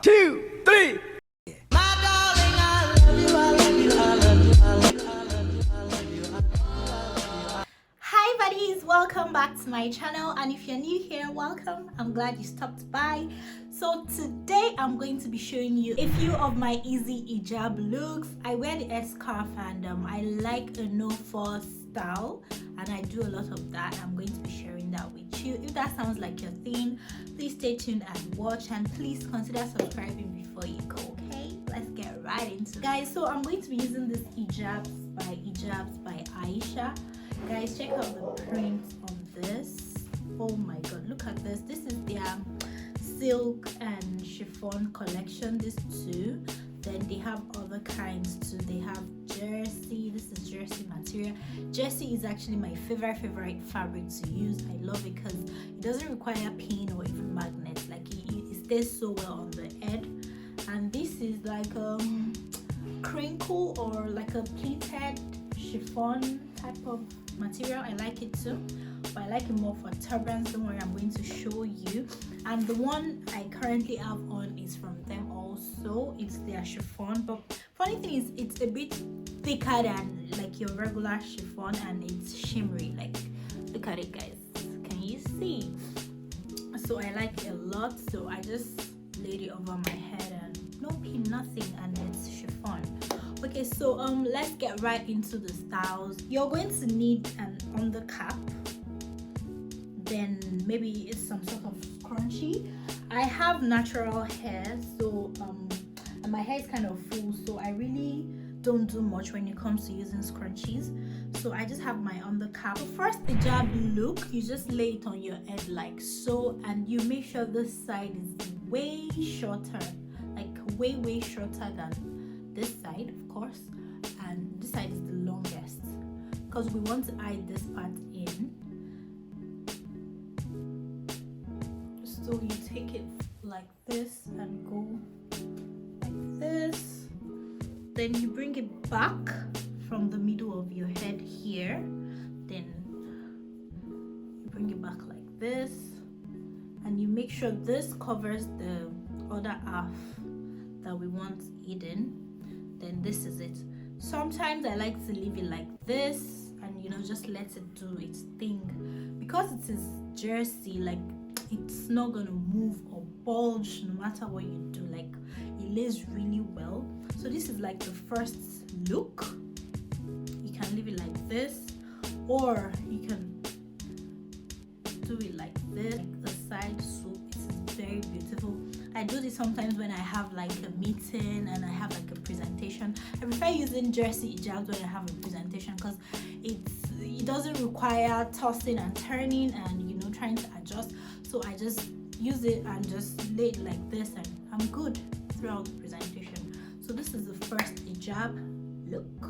2, 3. Hi buddies, welcome back to my channel, and if you're new here, welcome. I'm glad you stopped by. So today I'm going to be showing you a few of my easy hijab looks. I wear the headscarf and I like a no-fuss style, and I do a lot of that. I'm going to be sharing that with you. If that sounds like your thing, please stay tuned and watch, and please consider subscribing before you go. Okay, let's get right into it, guys. So I'm going to be using this Hijabs by Aisha. Guys, check out the print on this. Oh my god, look at this. This is their silk and chiffon collection, these two. Then they have other kinds too. They have jersey. This is jersey material. Jersey is actually my favorite fabric to use. I love it because it doesn't require pin or even magnets. Like it stays so well on the head. And this is like a crinkle or like a pleated chiffon type of material. I like it too, but I like it more for turbans. Don't worry, I'm going to show you. And the one I currently have on is from them also. It's their chiffon, but funny thing is it's a bit thicker than like your regular chiffon, and it's shimmery. Like, look at it, guys. Can you see? So I like it a lot, so I just laid it over my head and no pin, nothing, and it's chiffon. Okay, so let's get right into the styles. You're going to need an undercap, then maybe it's some sort of scrunchie. I have natural hair, so and my hair is kind of full, so I really don't do much when it comes to using scrunchies. So I just have my undercap. So first, the hijab look, you just lay it on your head like so, and you make sure this side is way shorter, like way shorter than this side, of course, and this side is the longest because we want to hide this part in. So you take it like this and go like this, then you bring it back from the middle of your head here, then you bring it back like this, and you make sure this covers the other half that we want hidden. Then this is it. Sometimes I like to leave it like this and just let it do its thing, because it is jersey. Like, it's not gonna move or bulge no matter what you do. Like, it lays really well. So this is like the first look. You can leave it like this, or you can do it like this, like the side swoop. It's very beautiful. I do this sometimes when I have like a meeting and I have like a presentation. I prefer using jersey hijabs when I have a presentation because it doesn't require tossing and turning and trying to adjust. So I just use it and just lay it like this, and I'm good throughout the presentation. So this is the first hijab look.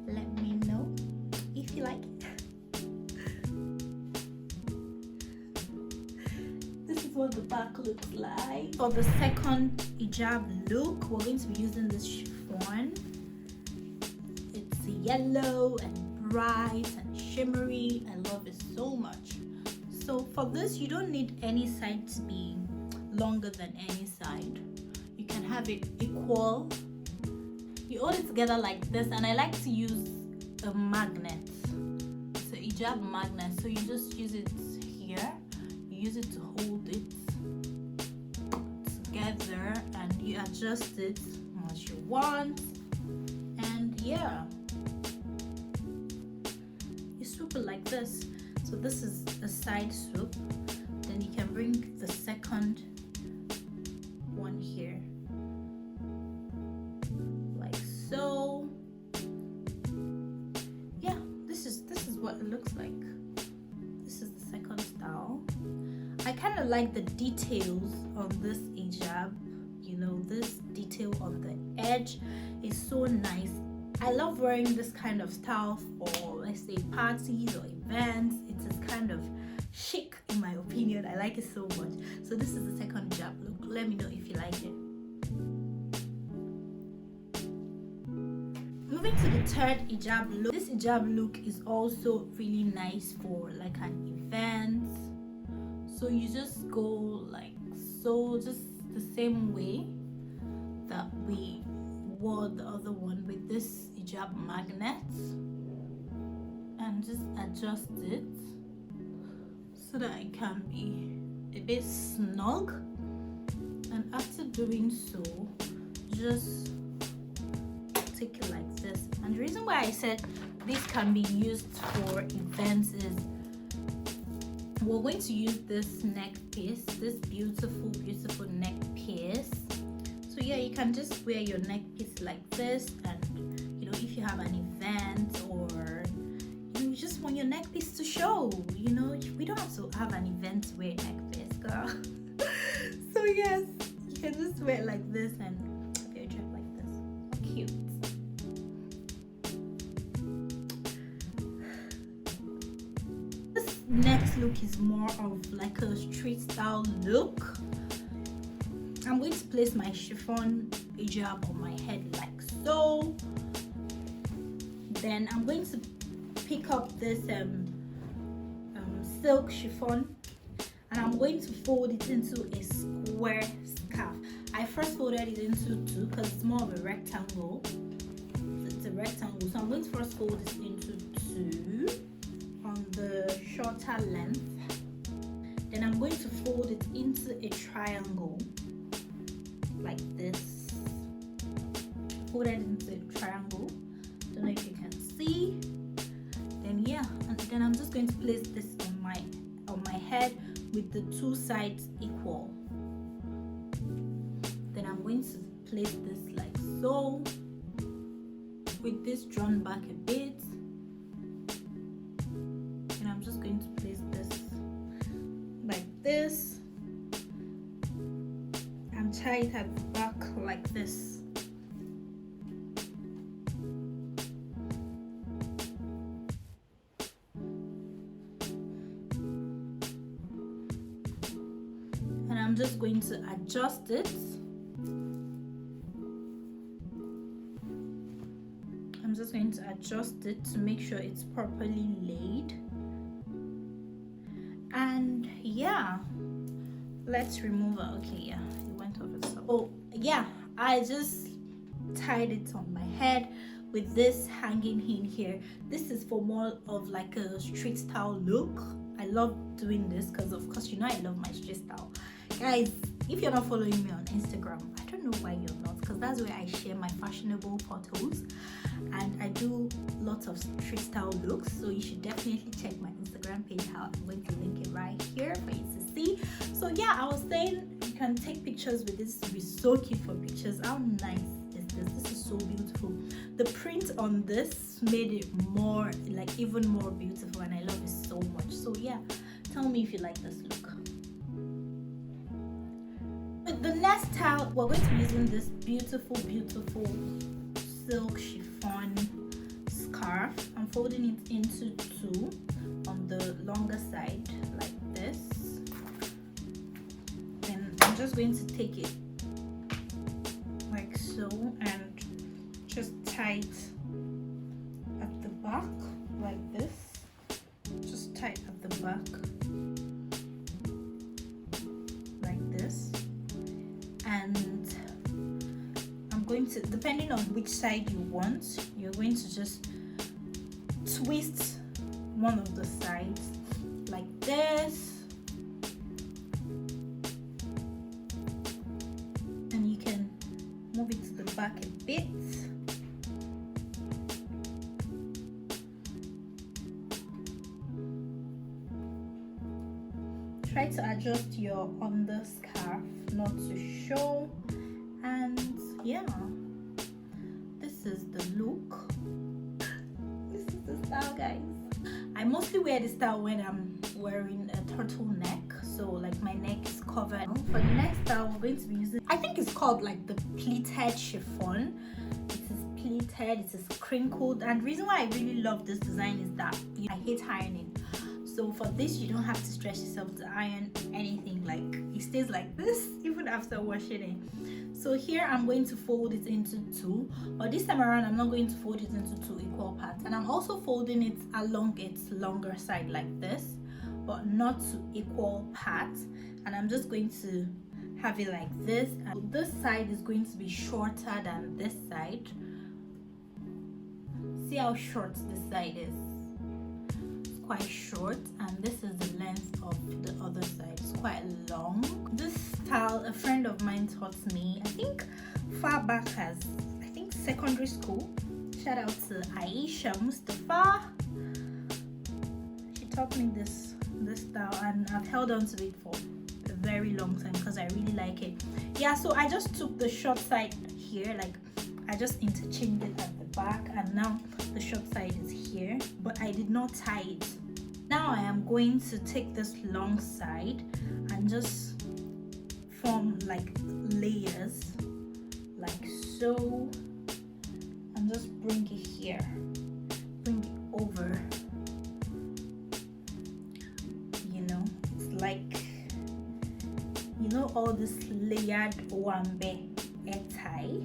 Let me know if you like it. What the back looks like. For the second hijab look, we're going to be using this chiffon. It's yellow and bright and shimmery. I love it so much. So for this, you don't need any side to be longer than any side. You can have it equal. You hold it together like this, and I like to use a magnet. So hijab magnet. So you just use it here. Use it to hold it together, and you adjust it as you want, and yeah, you swoop it like this. So this is a side swoop. Then you can bring the second one here like so. Yeah, this is what it looks like. This is the second style. I kind of like the details on this hijab. This detail on the edge is so nice. I love wearing this kind of style for, let's say, parties or events. It is kind of chic in my opinion. I like it so much. So this is the second hijab look. Let me know if you like it. Moving to the third hijab look. This hijab look is also really nice for like an event. So you just go like so, just the same way that we wore the other one, with this hijab magnet, and just adjust it so that it can be a bit snug. And after doing so, just take it like this. And the reason why I said this can be used for events is we're going to use this neck piece, this beautiful neck piece. So yeah, you can just wear your neck piece like this, and you know, if you have an event or you just want your neck piece to show, you know, we don't have to have an event to wear a neck piece, girl. So yes, you can just wear it like this and wear a dress like this. Cute. This next look is more of like a street style look. I'm going to place my chiffon hijab on my head like so. Then I'm going to pick up this silk chiffon, and I'm going to fold it into a square scarf. I first folded it into two because it's more of a rectangle. It's a rectangle, so I'm going to first fold it into two on the shorter length. Then I'm going to fold it into a triangle like this. Fold it into a triangle. Don't know if you can see. Then yeah, and then I'm just going to place this on my head with the two sides equal. Then I'm going to place this like so, with this drawn back a bit, and I'm just going to place this like this and tie it at the back like this. I'm just going to adjust it. I'm just going to adjust it to make sure it's properly laid. And yeah, let's remove it. Okay, yeah, it went over. So yeah, I just tied it on my head with this hanging in here. This is for more of like a street style look. I love doing this because of course, you know, I love my street style. Guys, if you're not following me on Instagram, I don't know why you're not, because that's where I share my fashionable photos and I do lots of street style looks. So you should definitely check my Instagram page out. I'm going to link it right here for you to see. So yeah, I was saying you can take pictures with this. It will be so cute for pictures. How nice is this? This is so beautiful. The print on this made it more, like even more beautiful, and I love it so much. So yeah, tell me if you like this look. The next style, we're going to be using this beautiful silk chiffon scarf. I'm folding it into two on the longer side like this. And I'm just going to take it like so and just tie it at the back like this. Just tie it at the back like this. And I'm going to, depending on which side you want, you're going to just twist one of the sides like this, and you can move it to the back a bit. Try to adjust your under scarf not to show, and yeah, this is the look. This is the style, guys. I mostly wear this style when I'm wearing a turtleneck, so like my neck is covered. For the next style, we're going to be using, I think it's called like the pleated chiffon. It is pleated, it is crinkled, and the reason why I really love this design is that I hate ironing. So for this, you don't have to stretch yourself to iron anything. Like it stays like this even after washing it. So here I'm going to fold it into two, but this time around I'm not going to fold it into two equal parts, and I'm also folding it along its longer side like this, but not to equal parts. And I'm just going to have it like this, and this side is going to be shorter than this side. See how short this side is? It's quite short, and this is the length of the other side. It's quite long. This style a friend of mine taught me, I think far back as secondary school. Shout out to Aisha Mustafa. She taught me this style, and I've held on to it for a very long time because I really like it. Yeah, so I just took the short side here, like I just interchanged it at the back, and now the short side is here, but I did not tie it. Now I am going to take this long side and just form like layers like so, and just bring it here, bring it over. You know, it's like, you know, all this layered wambe tie,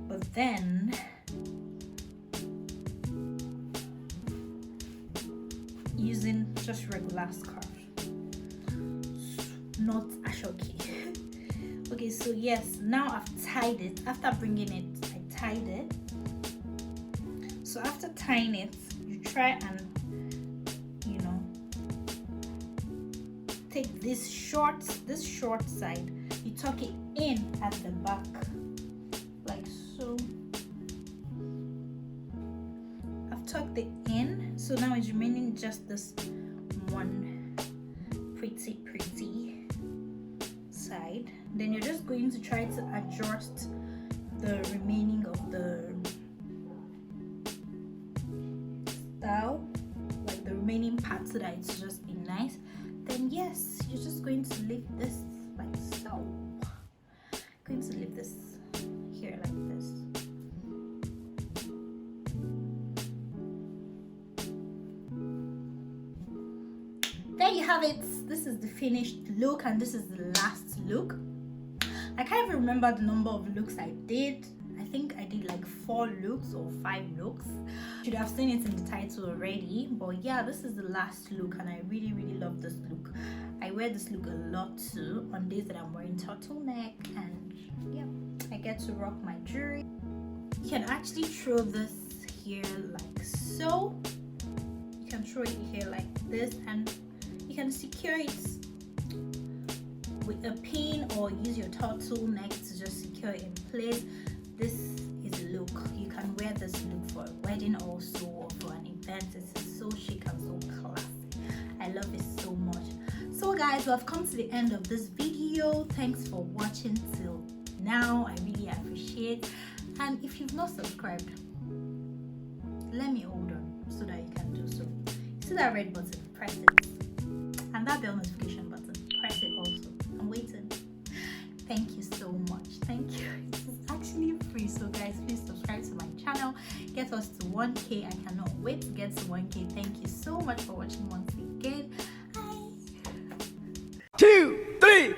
but then using just regular scarf, not ashoki. Okay, so yes, now I've tied it. After bringing it, I tied it. So after tying it, you try and, you know, take this short side, you tuck it in at the back like so. I've tucked it in, so now it's remaining just this one pretty side. Then you're just going to try to adjust the remaining of the style, like the remaining part, so that it's just be nice. Then yes, you're just going to leave this like so. Going to leave this here like this. There you have it. This is the finished look, and this is the last look. I can't even remember the number of looks I did. I think I did like 4 looks or 5 looks. Should have seen it in the title already, but yeah, this is the last look, and I really love this look. I wear this look a lot too on days that I'm wearing turtleneck, and yeah, I get to rock my jewelry. You can actually throw this here like so. You can throw it here like this, and you can secure it with a pin or use your turtleneck to just secure it in place. This is a look. You can wear this look for a wedding also, or for an event. It's so chic and so classy. I love it so much. So guys, we've come to the end of this video. Thanks for watching till now. I really appreciate. And if you've not subscribed, let me hold on so that you can do so. See that red button, press it, and that bell notification button, press it also. I'm waiting. Thank you so much. Thank you. It's actually free, so guys, please subscribe to my channel. Get us to 1K. I cannot wait to get to 1K. Thank you so much for watching once again. Bye. 2, 3